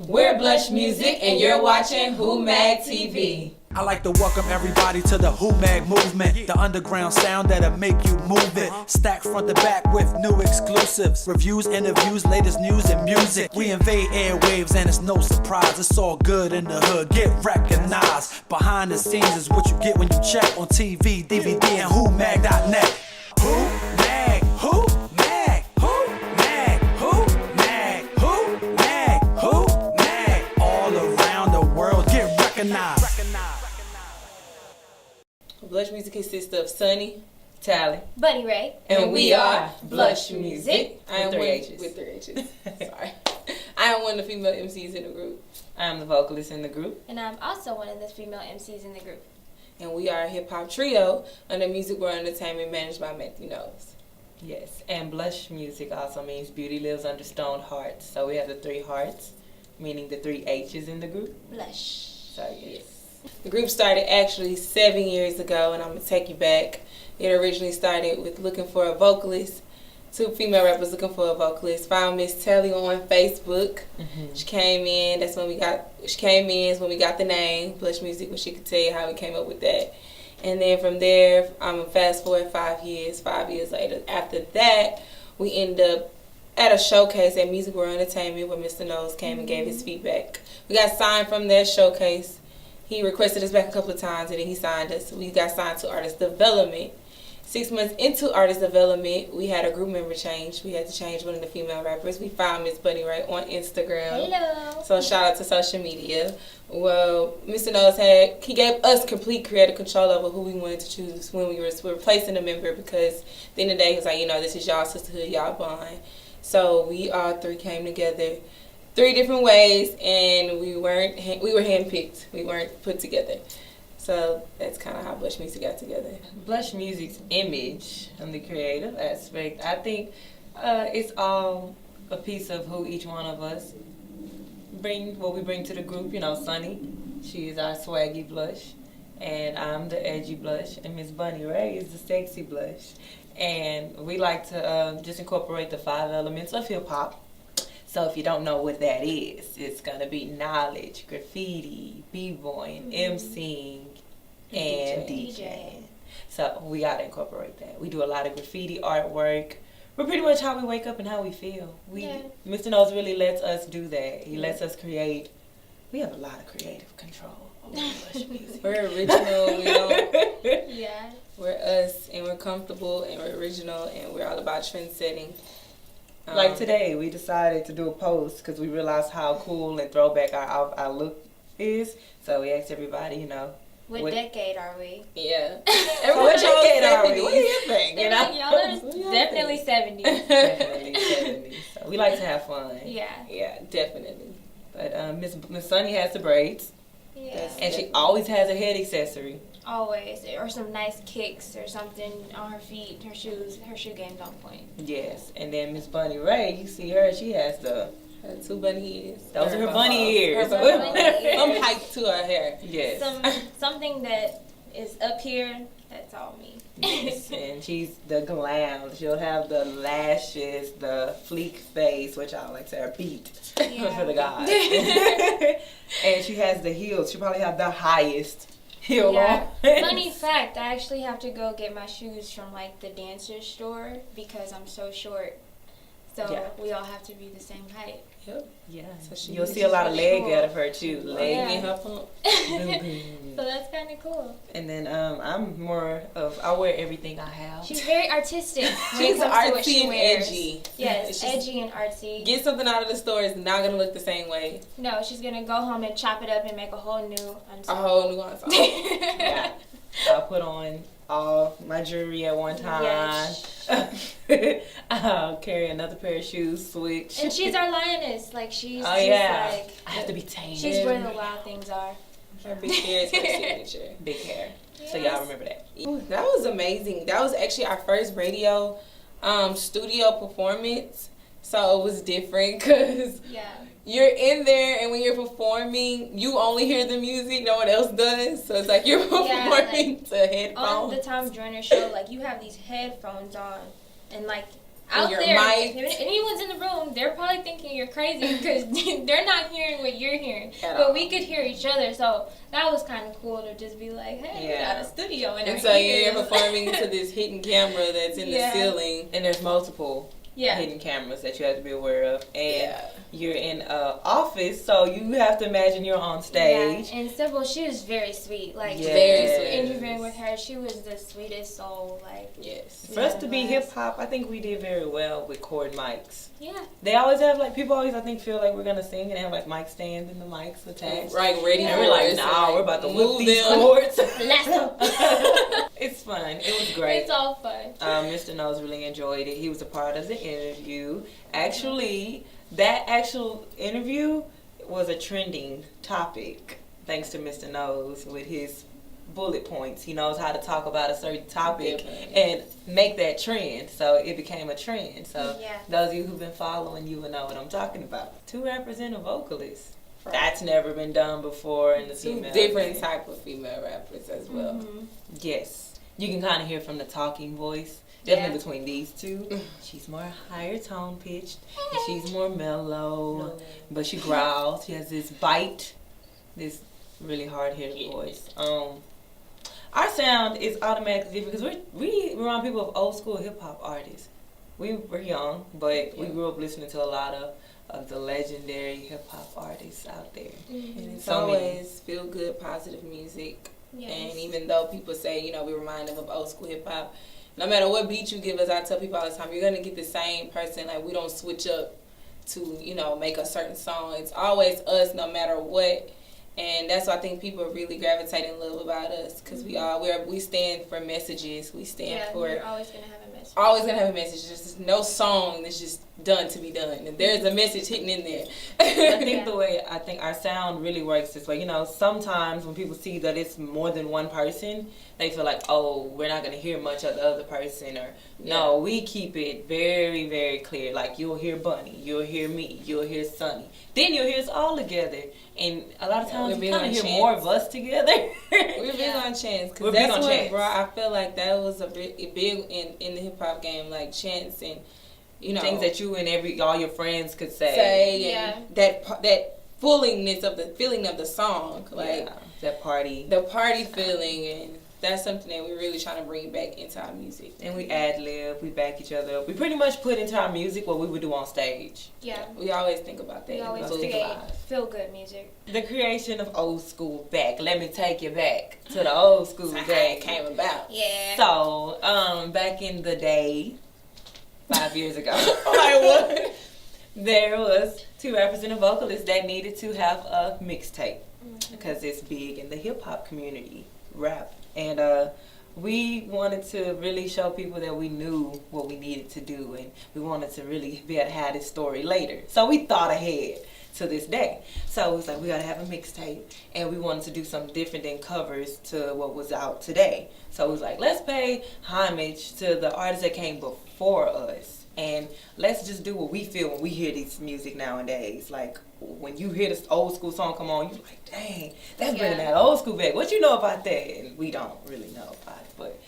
We're Blushhh Music, and you're watching Who Mag TV. I like to welcome everybody to the Who Mag movement, the underground sound that'll make you move it. Stacked front to back with new exclusives, reviews, interviews, latest news and music. We invade airwaves and it's no surprise. It's all good in the hood, get recognized. Behind the scenes is what you get when you check on TV, DVD, and WhoMag.net. Who Mag? Who Mag? Who Mag? Who Mag? Who Mag? Who Mag? All around the world, get recognized. Blushhh Music consists of Sunny, Tally, Buddy Ray, and we are Blushhh Music. I am with three H's. Sorry. I am one of the female MCs in the group. I am the vocalist in the group. And I'm also one of the female MCs in the group. And we are a hip-hop trio under Music World Entertainment managed by Matthew Knowles. Yes, and Blushhh Music also means beauty lives under stone hearts. So we have the three hearts, meaning the three H's in the group. Blushhh. So yes. The group started actually 7 years ago, and I'm going to take you back. It originally started with looking for a vocalist. Two female rappers looking for a vocalist. Found Miss Telly on Facebook. She came in. That's when we got. She came in. Is when we got the name Blushhh Music. When she could tell you how we came up with that. And then from there, fast forward 5 years. 5 years later, after that, we ended up at a showcase at Music World Entertainment where Mr. Knowles came and gave his feedback. We got signed from that showcase. He requested us back a couple of times, and then he signed us. We got signed to Artist Development. 6 months into Artist Development, we had a group member change. We had to change one of the female rappers. We found Miss Buddy Ray on Instagram. Hello. So shout out to social media. Well, Mr. Knowles he gave us complete creative control over who we wanted to choose when we were replacing a member, because at the end of the day, he was like, this is y'all sisterhood, y'all bond. So we all three came together 3 different ways, and we were handpicked. We weren't put together. So that's kind of how Blushhh Music got together. Blushhh Music's image and the creative aspect, I think it's all a piece of who each one of us what we bring to the group. Sunny, she is our swaggy Blushhh, and I'm the edgy Blushhh, and Miss Bunny Ray is the sexy Blushhh. And we like to just incorporate the 5 elements of hip-hop. So if you don't know what that is, it's going to be knowledge, graffiti, b-boying, MCing, and DJing. So we got to incorporate that. We do a lot of graffiti artwork. We're pretty much how we wake up and how we feel. Mr. Knowles really lets us do that. He lets us create. We have a lot of creative control over Blushhh Music. We're original. We're us, and we're comfortable, and we're original, and we're all about trend setting. Like today, we decided to do a post because we realized how cool and throwback our look is. So we asked everybody, What decade are we? Yeah. What decade are we? What do you think? Y'all are definitely 70s. Definitely 70s. So we like to have fun. Yeah. Yeah, definitely. But Miss Sunny has the braids. Yeah. And she always has a head accessory. Always. Or some nice kicks or something on her feet, her shoes. Her shoe game's on point. Yes. And then Miss Bunny Ray, you see her, she has her 2 bunny ears. Those are her bunny ears. Some height to her hair. Yes. Something that is up here, that's all me. Yes, and she's the glam. She'll have the lashes, the fleek face, which I like to say are beat for the guys. And she has the heels. She probably have the highest heel on. Funny fact, I actually have to go get my shoes from the dancer's store because I'm so short. So we all have to be the same height. Yep. Yeah. So you'll see a lot of leg out of her too. Leg in her pump. So that's kind of cool. And then I'm more of, I wear everything I have. She's very artistic. She's artsy and edgy. Yes, edgy and artsy. Get something out of the store, it's not gonna look the same way. No, she's gonna go home and chop it up and make a whole new ensemble. A whole new ensemble. Yeah. I'll put on all my jewelry at one time. Yes. I'll carry another pair of shoes, switch. And she's our lioness. She's I have to be tamed. She's where the wild things are. Her big hair is her signature. Big hair. Yes. So y'all remember that. Ooh, that was amazing. That was actually our first radio studio performance. So it was different because you're in there, and when you're performing, you only hear the music. No one else does. So it's like you're performing to headphones. On the Tom Joyner show, you have these headphones on, and out your there, mic. if anyone's in the room, they're probably thinking you're crazy because they're not hearing what you're hearing. At But all. we could hear each other, so that was kind of cool to just be like, hey, we got a studio in our And so you're ears. performing to this hidden camera that's in the ceiling. And there's multiple hidden cameras that you have to be aware of. And you're in an office, so you have to imagine you're on stage. Yeah. And Sybil, she was very sweet. Like, very sweet. Interviewing with her, she was the sweetest soul. Like, For us to be hip hop, I think we did very well with cord mics. Yeah. They always have like people always I think feel like we're gonna sing and they have like mic stands and the mics attached. Right, ready And for we're like, us, nah, we're about to move whip these them. cords. Bless them. It's fun. It was great. It's all fun. Mr. Nose really enjoyed it. He was a part of the interview. Actually, that actual interview was a trending topic thanks to Mr. Nose with his bullet points. He knows how to talk about a certain topic and make that trend. So it became a trend. So those of you who've been following, you will know what I'm talking about. 2 rappers and a vocalist. Right. That's never been done before in the female. 2 different type of female rappers as well. Mm-hmm. Yes. You can kind of hear from the talking voice. Definitely between these 2. She's more higher tone pitched. And she's more mellow. But she growls. She has this bite. This really hard-hitted voice. Our sound is automatically different because we remind people of old school hip-hop artists. We were young, but we grew up listening to a lot of the legendary hip-hop artists out there. And it's always feel good, positive music. And even though people say, you know, we remind them of old school hip-hop, no matter what beat you give us, I tell people all the time, you're going to get the same person. Like, we don't switch up to, you know, make a certain song. It's always us no matter what. And that's why I think people really gravitate and love about us, because we stand for messages. We stand for. We're always gonna have a message. Always gonna have a message. There's no song that's just done to be done. And there's a message hidden in there. I think the way our sound really works this way. You know, sometimes when people see that it's more than one person, they feel like, oh, we're not gonna hear much of the other person, or no, we keep it very, very clear. Like, you'll hear Bunny, you'll hear me, you'll hear Sonny, then you'll hear us all together. And a lot of times you kind of hear more of us together. We're big on chance, because that's what brought. I feel like that was a big in the hip hop game, like chants and, you know, things that you and all your friends could say. And that feeling of the song, like the party feeling, and that's something that we're really trying to bring back into our music. And we ad-lib, we back each other up. We pretty much put into our music what we would do on stage. Yeah. We always think about that. We always create feel-good music. The creation of old school back. Let me take you back to the old school days. Came about. Yeah. So, back in the day, 5 years ago, Like what? there was 2 rappers and a vocalist that needed to have a mixtape because it's big in the hip-hop community, rap. And we wanted to really show people that we knew what we needed to do, and we wanted to really be able to have this story later. So we thought ahead to this day. So it was like, we gotta have a mixtape, and we wanted to do something different than covers to what was out today. So it was like, let's pay homage to the artists that came before us, and let's just do what we feel when we hear this music nowadays. Like, when you hear this old school song come on, you're like, dang, that's bringing that old school back. What you know about that? And we don't really know about it, but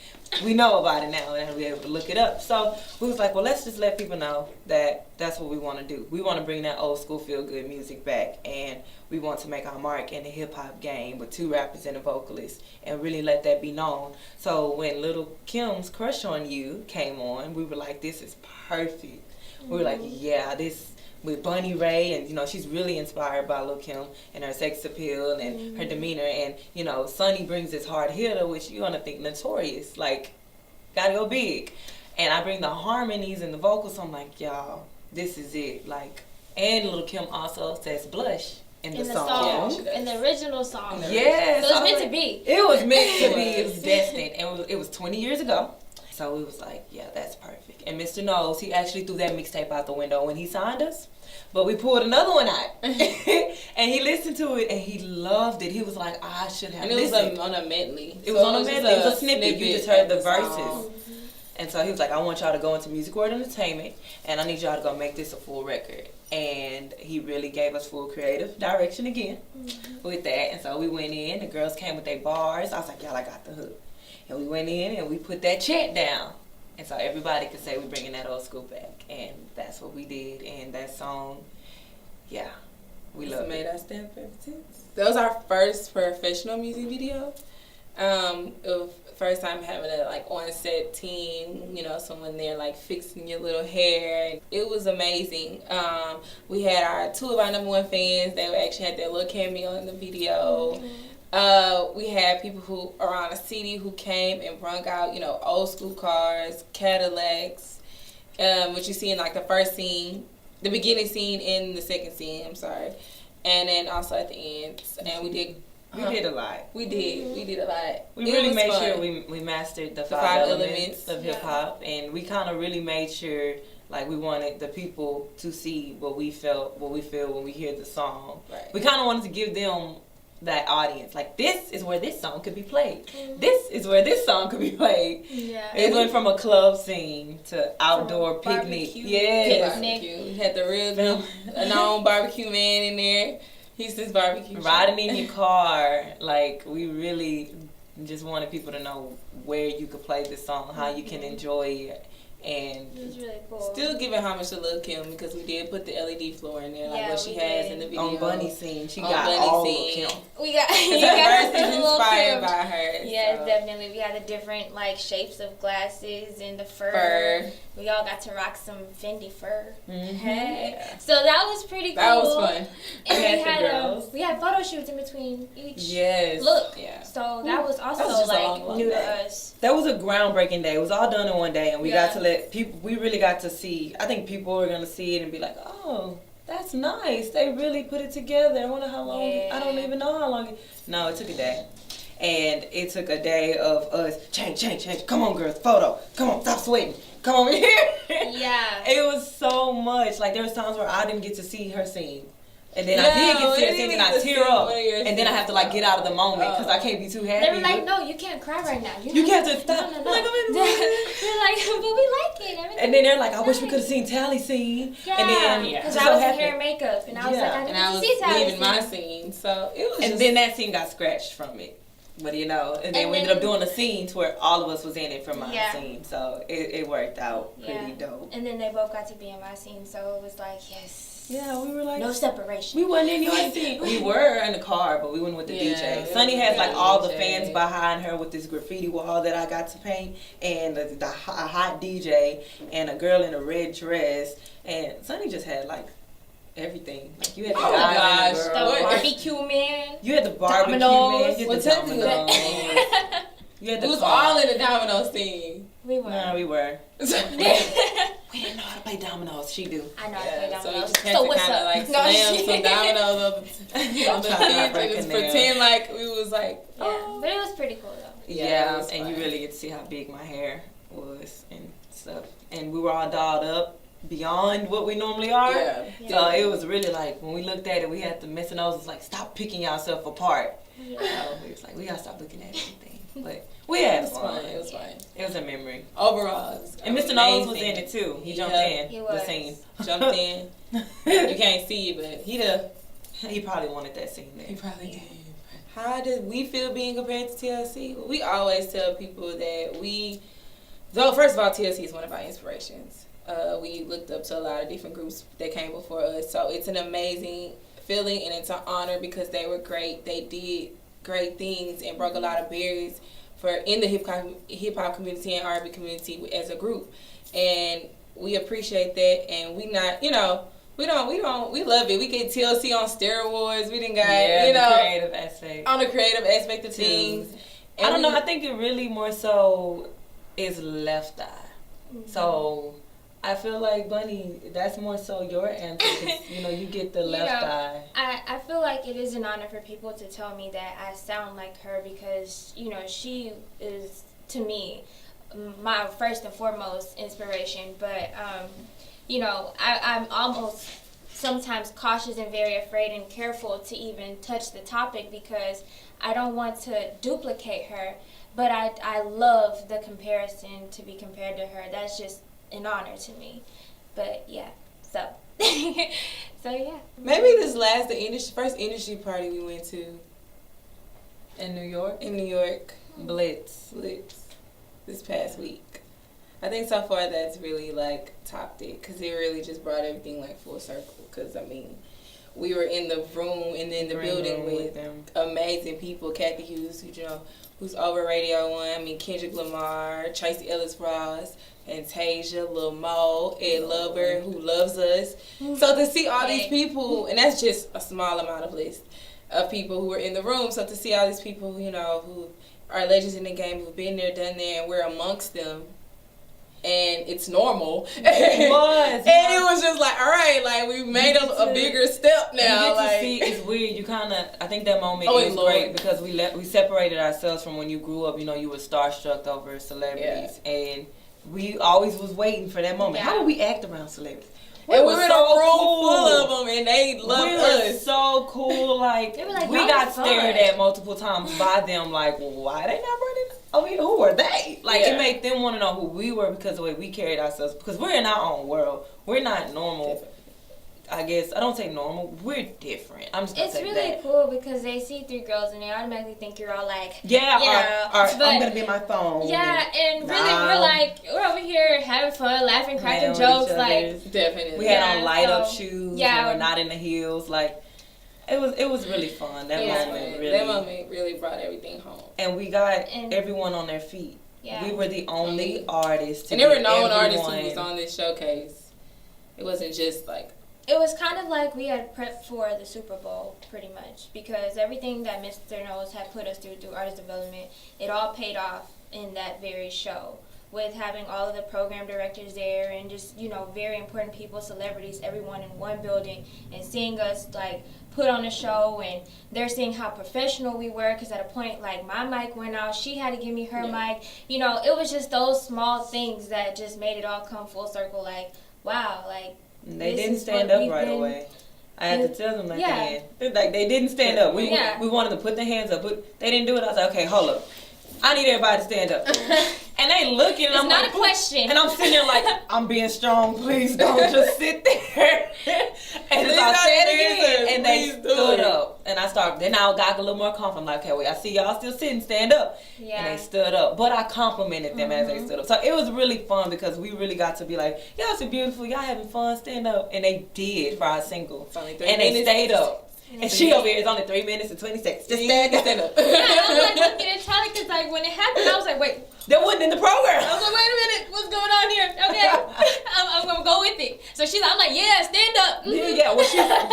we know about it now and we're able to look it up. So we was like, well, let's just let people know that that's what we want to do. We want to bring that old school feel-good music back, and we want to make our mark in the hip-hop game with 2 rappers and a vocalist and really let that be known. So when Little Kim's Crush on You came on, we were like, this is perfect. We were like, yeah, this with Bunny Ray, and you know, she's really inspired by Lil' Kim and her sex appeal and her demeanor, and you know, Sonny brings this hard hitter, which you're gonna think notorious, like, gotta go big. And I bring the harmonies and the vocals, so I'm like, y'all, this is it. Like, and Lil' Kim also says Blushhh in the song. In the original song. Yes. So it was meant to be. It was meant to be. It was destined. And it was 20 years ago. So it was like, yeah, that's perfect. And Mr. Knows, he actually threw that mixtape out the window when he signed us. But we pulled another one out. And he listened to it and he loved it. He was like, I should have listened. And it was on a medley. It was on a medley. It was a snippet. You just heard the verses. And so he was like, I want y'all to go into Music World Entertainment, and I need y'all to go make this a full record. And he really gave us full creative direction again with that. And so we went in. The girls came with their bars. I was like, y'all, I got the hook. And we went in and we put that chant down. And so everybody could say we're bringing that old school back. And that's what we did. And that song, yeah, we love it. Made our stamp ever since. That was our first professional music video. First time having a like on set team, you know, someone there like fixing your little hair. It was amazing. We had two of our #1 fans. They actually had their little cameo in the video. We had people who are on a CD who came and brought out, you know, old school cars, Cadillacs, which you see in like the first scene, the beginning scene and the second scene, I'm sorry. And then also at the end. And we did a lot. We did a lot. We really made sure we mastered the five elements of hip hop, and we kind of really made sure like we wanted the people to see what we feel when we hear the song. Right. We kind of wanted to give them that audience, like this is where this song could be played. This is where this song could be played. Yeah. It went from a club scene to outdoor picnic. Yeah. We had the real known barbecue man in there. Houston's barbecue. Riding in your car, like we really just wanted people to know where you could play this song, how you can enjoy it, and it was really cool. Still giving homage to Lil' Kim because we did put the LED floor in there, like what she has in the video. On Bunny's scene, she got all of Kim. We got her verse is inspired by her. Yes, definitely. We had the different like shapes of glasses and the fur. We all got to rock some Fendi fur. Yeah. So that was pretty cool. That was fun. And we had photo shoots in between each look. Yeah. So that was also like new to us. That was a groundbreaking day. It was all done in one day, and we got to let people. We really got to see. I think people are gonna see it and be like, "Oh, that's nice. They really put it together." I wonder how long. I don't even know how long. No, it took a day. And it took a day of us change. Come on, girls, photo. Come on, stop sweating. Come over here. Yeah. It was so much. Like there was times where I didn't get to see her scene. And then I did get to see her scene and I tear up. And then I have to like get out of the moment because I can't be too happy. They were like, no, you can't cry right now. You can't just stop. No. They're like, but we like it. And then they're like, I wish we could have seen Tally's scene. Yeah. And then because I was in hair and makeup. And I was like, I need to see Tally's leaving my scene. So it was and then that scene got scratched from it. But you know, and then we ended up doing a scene to where all of us was in it from my scene. So it worked out pretty dope. And then they both got to be in my scene. So it was like, yes. Yeah, we were like no separation. We wasn't in your scene. We were in the car, but we went with the DJ. Sunny has like all the fans behind her with this graffiti wall that I got to paint, and the hot DJ, and a girl in a red dress, and Sunny just had like everything. Like you had the guy and the girl. The barbecue man. You had the barbecue man. You had the dominoes. It was all in the domino scene. We were. Nah, we were. We didn't know how to play dominoes. She do. I know how to play dominoes. So what's up? Like slam some dominoes on the stage and pretend like we was like. Yeah, but it was pretty cool though. Yeah, and you really get to see how big my hair was and stuff. And we were all dolled up beyond what we normally are. Yeah. So it was really like when we looked at it, we had to miss and nose. It was like, stop picking yourself apart. Yeah. So we was like, we gotta stop looking at everything. But we had fun. It was fun. It was a memory. Overall, it was and Mr. Nose was in it too. He jumped in. He was. The scene. Jumped in. You can't see it, but he probably wanted that scene there. He probably did. How did we feel being compared to TLC? Well, we always tell people that first of all, TLC is one of our inspirations. We looked up to a lot of different groups that came before us, so it's an amazing feeling and it's an honor because they were great. They did great things and broke a lot of barriers in the hip hop community and R&B community as a group, and we appreciate that. And we not, we love it. We get TLC on steroids. We didn't got the creative aspect on the creative aspect of things. And I don't know. I think it really more so is left eye. Mm-hmm. So I feel like Bunny, that's more so your answer because you get the left eye. I feel like it is an honor for people to tell me that I sound like her because she is to me my first and foremost inspiration. But I'm almost sometimes cautious and very afraid and careful to even touch the topic because I don't want to duplicate her. But I love the comparison to be compared to her. That's just an honor to me. But yeah, so yeah. Maybe this first industry party we went to in New York. Blitz Flips this past week. I think so far that's really like topped it because it really just brought everything like full circle. Because I mean, we were in the room and in the building with them. amazing people. Kathy Hughes, who, you know, who's over Radio 1. I mean, Kendrick Lamar, Tracy Ellis Ross, Fantasia, Lil Mo, Ed Lover, who loves us. So to see all these people, and that's just a small amount of list of people who were in the room. So to see all these people, you know, who are legends in the game, who've been there, done there, and we're amongst them. And it's normal. It was. And it was just like, all right, like we made a bigger step now. You get like, to see, it's weird. You kind of, I think that moment Oh, is Lord. great because we separated ourselves from when you grew up. You know, you were starstruck over celebrities, and we always was waiting for that moment. Yeah. How do we act around celebrities? and we were in a room full of them, and they loved We were us. so cool. Like, They were like, we "Y'all got fun." stared at multiple times by them. Like, why they not running? I mean, who are they? Like, Yeah. it made them want to know who we were because of the way we carried ourselves. Because we're in our own world. We're not normal. I guess I don't say normal. We're different. I'm just gonna It's say really that. cool because they see 3 girls and they automatically think you're all like, Yeah, you know, or but- I'm gonna be on my phone. yeah, and really Nah. we're like, we're over here having fun, laughing, cracking Playing with jokes, each like, other's. Definitely. We had Yeah, on light up so- shoes. yeah. And we're not in the heels. Like, it was really fun. That Yeah. moment really. That moment really brought everything home. And we got And- everyone on their feet. yeah. We were the only artists. To And there were get known artists everyone- who was on this showcase. It wasn't just like, It was kind of like we had prepped for the Super Bowl, pretty much, because everything that Mr. Knowles had put us through artist development, it all paid off in that very show, with having all of the program directors there and just, you know, very important people, celebrities, everyone in one building, and seeing us, like, put on a show, and they're seeing how professional we were, because at a point, like, my mic went out, she had to give me her Yeah. mic, you know, it was just those small things that just made it all come full circle, like, wow, like, They this didn't is stand what up we've right been- away. I had to tell them that. Yeah. Like, they didn't stand up. We Yeah. we wanted to put their hands up, but they didn't do it. I was like, okay, hold up. I need everybody to stand up. And they looking, and It's I'm not like, a question. And I'm sitting there like, I'm being strong. Please don't just sit there. And Please so I don't said do it it. again, and they Please do stood it. up. And I started. Then I got a little more confident. I'm like, okay, wait, I see y'all still sitting. Stand up. Yeah. And they stood up. But I complimented them as they stood up. So it was really fun because we really got to be like, y'all so beautiful. Y'all having fun. Stand up. And they did for our single. it's only 3 And they minutes. stayed up. And she over here is only 3 minutes and 20 seconds. Just Stand stand up. up. Yeah, I was like looking at Charlie because like when it happened, I was like, wait. That wasn't in the program. I was like, wait a minute, what's going on here? Okay, I'm gonna go with it. So she's like, I'm like, yeah, stand up. Yeah, well,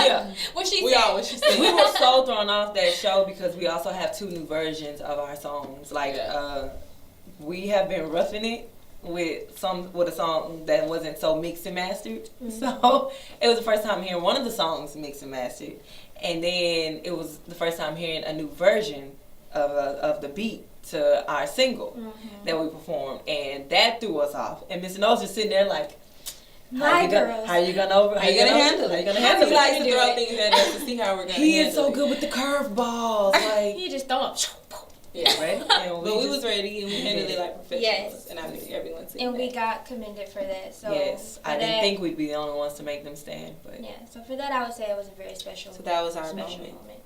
yeah. What she We said. all what she said. We were so thrown off that show because we also have 2 new versions of our songs. Like, Yeah. we have been roughing it with a song that wasn't so mixed and mastered. So it was the first time hearing one of the songs mixed and mastered, and then it was the first time hearing a new version of the beat to our single that we performed, and that threw us off. And Miss Knowles just sitting there like, My girls. how you gonna handle it? How you gonna handle it? He likes to do throw it. things at us to see how we're gonna He handle is so it. good with the curveballs. Like, You just throw them. Yeah. right? And But we just- was ready and we handled it like professionals. Yes. And I think everyone said And we that. got commended for that. So Yes, for I didn't that- think we'd be the only ones to make them stand, but Yeah, so for that I would say it was a very special. So that was our special moment.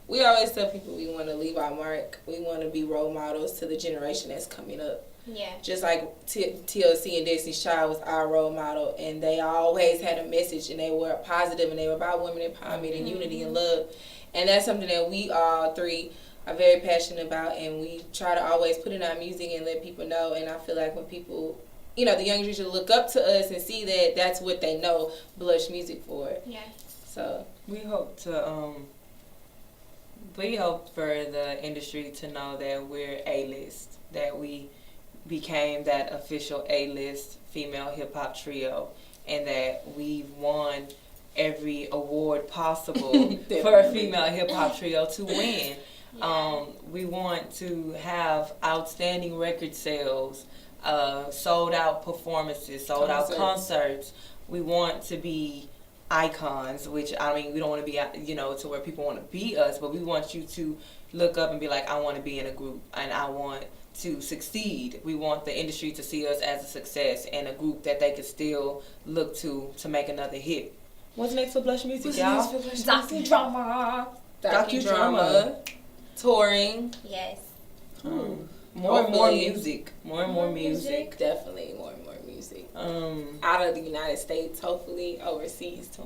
We always tell people we want to leave our mark. We want to be role models to the generation that's coming up. Yeah. Just like TLC and Destiny's Child was our role model, and they always had a message, and they were positive, and they were about women empowerment and unity and love. And that's something that we all 3 are very passionate about, and we try to always put in our music and let people know. And I feel like when people, you know, the younger generation look up to us and see that that's what they know Blushhh music for. Yeah. So we hope for the industry to know that we're A-list, that we became that official A-list female hip-hop trio, and that we've won every award possible for a female hip-hop trio to win. Yeah. We want to have outstanding record sales, sold out performances, sold out concerts. We want to be icons, which I mean, we don't want to be, you know, to where people want to be us, but we want you to look up and be like, I want to be in a group and I want to succeed. We want the industry to see us as a success and a group that they could still look to make another hit. What's next for Blushhh Music, y'all? Docudrama. Docudrama, touring. Yes. More and more Hopefully. music. More and more music. Definitely more and more music. Um, Out of the United States, hopefully overseas too.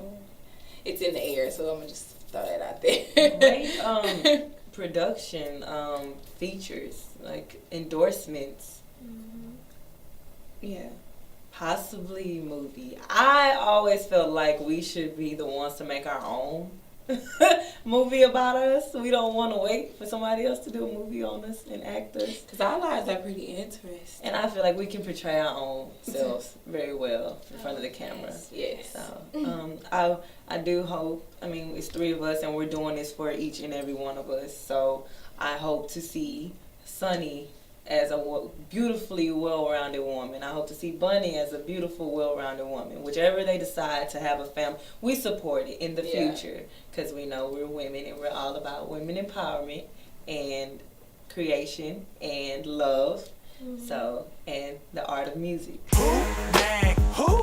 It's in the air, so I'm gonna just throw that out there. great production, features, like endorsements. Yeah. Possibly movie. I always felt like we should be the ones to make our own movie about us. We don't want to wait for somebody else to do a movie on us and act us. Because our lives are pretty interesting. And I feel like we can portray our own selves very well in front of the camera. Yes. So, I do hope, I mean, it's 3 of us and we're doing this for each and every one of us. So I hope to see Sunny as a beautifully well-rounded woman. I hope to see Bunny as a beautiful, well-rounded woman. Whichever they decide to have a family, we support it in the future because we know we're women and we're all about women empowerment and creation and love. So, and the art of music. Who? Mag. Who?